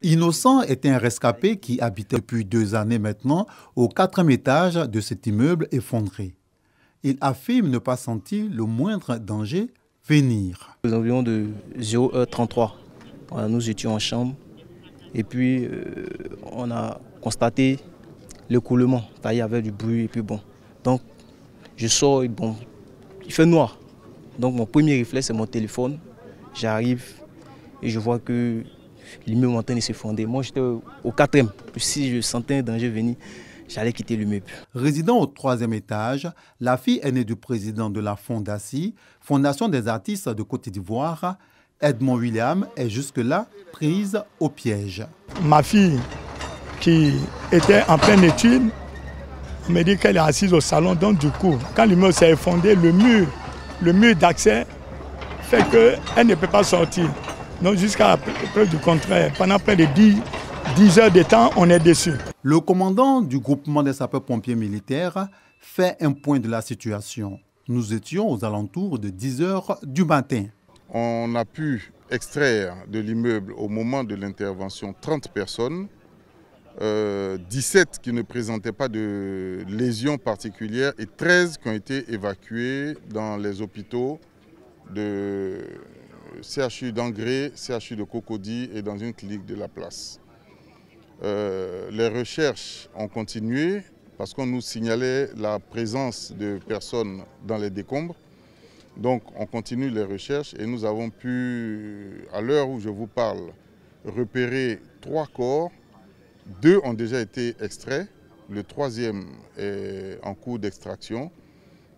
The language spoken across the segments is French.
Innocent est un rescapé qui habitait depuis 2 années maintenant au 4e étage de cet immeuble effondré. Il affirme ne pas sentir le moindre danger venir. Aux environs de 0h33, nous étions en chambre et puis on a constaté l'écoulement. Il y avait du bruit et puis bon. Donc je sors et bon, il fait noir. Donc mon premier réflexe c'est mon téléphone. J'arrive et je vois que l'immeuble est en train de s'effondrer. Moi j'étais au 4e. Si je sentais un danger venir, j'allais quitter l'immeuble. Résidant au 3e étage, la fille aînée du président de la Fondation, Fondation des artistes de Côte d'Ivoire, Edmond William, est jusque-là prise au piège. Ma fille, qui était en pleine étude, me dit qu'elle est assise au salon. Donc du coup, quand l'immeuble s'est effondré, le mur d'accès fait qu'elle ne peut pas sortir. Donc jusqu'à la preuve du contraire, pendant près de 10 heures de temps, on est dessus. Le commandant du groupement des sapeurs-pompiers militaires fait un point de la situation. Nous étions aux alentours de 10 heures du matin. On a pu extraire de l'immeuble au moment de l'intervention 30 personnes, 17 qui ne présentaient pas de lésions particulières et 13 qui ont été évacués dans les hôpitaux de CHU d'Angré, CHU de Cocody et dans une clinique de la place. Les recherches ont continué parce qu'on nous signalait la présence de personnes dans les décombres. Donc on continue les recherches et nous avons pu, à l'heure où je vous parle, repérer 3 corps. 2 ont déjà été extraits, le 3e est en cours d'extraction,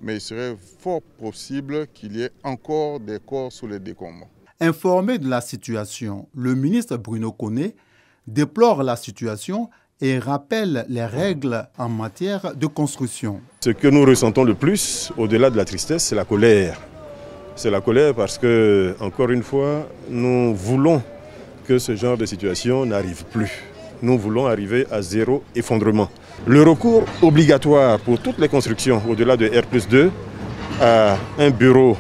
mais il serait fort possible qu'il y ait encore des corps sous les décombres. Informé de la situation, le ministre Bruno Koné déplore la situation et rappelle les règles en matière de construction. Ce que nous ressentons le plus, au-delà de la tristesse, c'est la colère. C'est la colère parce que, encore une fois, nous voulons que ce genre de situation n'arrive plus. Nous voulons arriver à 0 effondrement. Le recours obligatoire pour toutes les constructions au-delà de R+2 à un bureau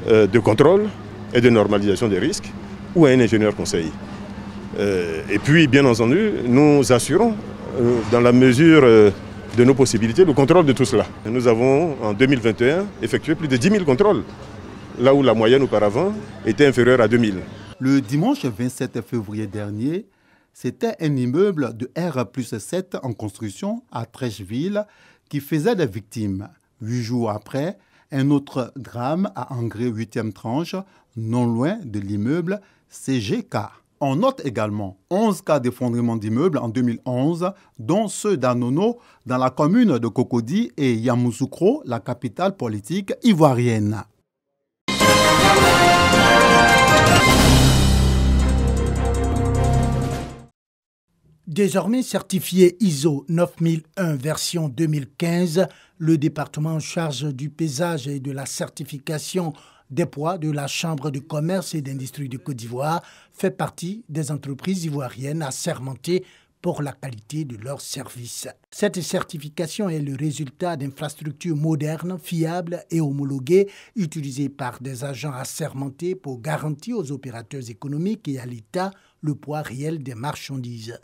de contrôle et de normalisation des risques ou à un ingénieur conseil. Et puis, bien entendu, nous assurons, dans la mesure de nos possibilités, le contrôle de tout cela. Nous avons, en 2021, effectué plus de 10 000 contrôles, là où la moyenne auparavant était inférieure à 2 000. Le dimanche 27 février dernier, c'était un immeuble de R+7 en construction à Trècheville qui faisait des victimes. 8 jours après, un autre drame à Angré 8e tranche, non loin de l'immeuble CGK. On note également 11 cas d'effondrement d'immeubles en 2011, dont ceux d'Anono dans la commune de Cocody et Yamoussoukro, la capitale politique ivoirienne. Désormais certifié ISO 9001 version 2015, le département en charge du paysage et de la certification des poids de la Chambre de commerce et d'industrie de Côte d'Ivoire fait partie des entreprises ivoiriennes assermentées pour la qualité de leurs services. Cette certification est le résultat d'infrastructures modernes, fiables et homologuées, utilisées par des agents assermentés pour garantir aux opérateurs économiques et à l'État le poids réel des marchandises.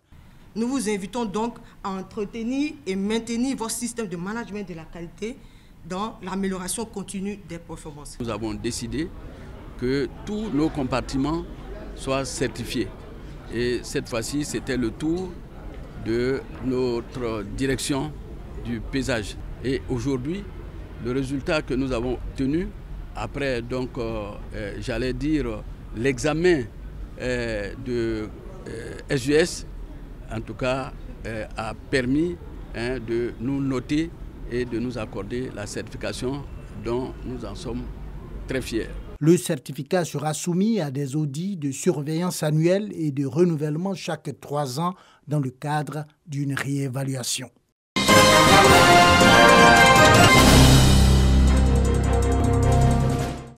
Nous vous invitons donc à entretenir et maintenir votre système de management de la qualité dans l'amélioration continue des performances. Nous avons décidé que tous nos compartiments soient certifiés. Et cette fois-ci, c'était le tour de notre direction du paysage. Et aujourd'hui, le résultat que nous avons obtenu, après donc, j'allais dire, l'examen de SUS, en tout cas, a permis de nous noter et de nous accorder la certification dont nous en sommes très fiers. Le certificat sera soumis à des audits de surveillance annuelle et de renouvellement chaque 3 ans dans le cadre d'une réévaluation.